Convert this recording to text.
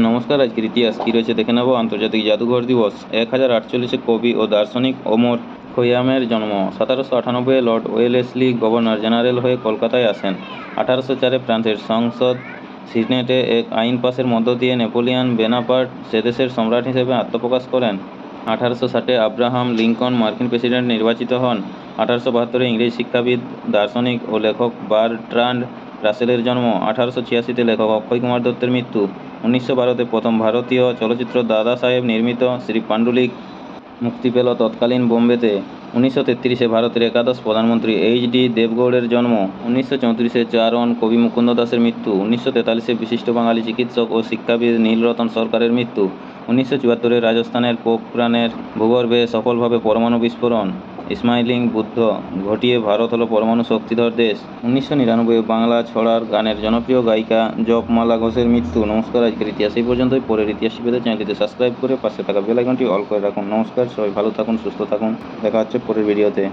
নমস্কার। আজকের ইতিহাস কী রয়েছে দেখে নেব। আন্তর্জাতিক জাদুঘর দিবস। 1048 কবি ও দার্শনিক ওমর খৈয়ামের জন্ম। 1798 লর্ড ওয়েলেসলি গভর্নর জেনারেল হয়ে কলকাতায় আসেন। 1804 ফ্রান্সের সংসদ সিনেটে এক আইন পাসের মধ্য দিয়ে নেপোলিয়ন বোনাপার্ট সেদেশের সম্রাট হিসেবে আত্মপ্রকাশ করেন। 1860 আব্রাহাম লিঙ্কন মার্কিন প্রেসিডেন্ট নির্বাচিত হন। 1872 ইংরেজ শিক্ষাবিদ, দার্শনিক ও লেখক বারট্রান্ড রাসেলের জন্ম। 1886 লেখক অক্ষয় কুমার দত্তের মৃত্যু। 1912 প্রথম ভারতীয় চলচ্চিত্র দাদা সাহেব নির্মিত শ্রী পাণ্ডুলিক মুক্তি পেল তৎকালীন বোম্বেতে। 1933 ভারতের একাদশ প্রধানমন্ত্রী এইচ.ডি. দেবগৌড়ের জন্ম। 1934 চারণ কবি মুকুন্দ দাসের মৃত্যু। 1943 বিশিষ্ট বাঙালি চিকিৎসক ও শিক্ষাবিদ নীলরতন সরকারের মৃত্যু। 1974 রাজস্থানের পোখরানের ভূগর্ভে সফলভাবে পরমাণু বিস্ফোরণ স্মাইলিং বুদ্ধ ঘটিয়ে ভারত হলো পরমাণু শক্তিধর দেশ। 1999 বাংলা ছড়ার গানের জনপ্রিয় গায়িকা জপমালা ঘোষের মৃত্যু। নমস্কার। আজকের ইতিহাস এই পর্যন্তই। পরের ইতিহাস পেতে চ্যানেলটিতে সাবস্ক্রাইব করে পাশে থাকা বেল আইকনটি অল করে রাখুন। নমস্কার। সবাই ভালো থাকুন, সুস্থ থাকুন। দেখা হচ্ছে পরের ভিডিওতে।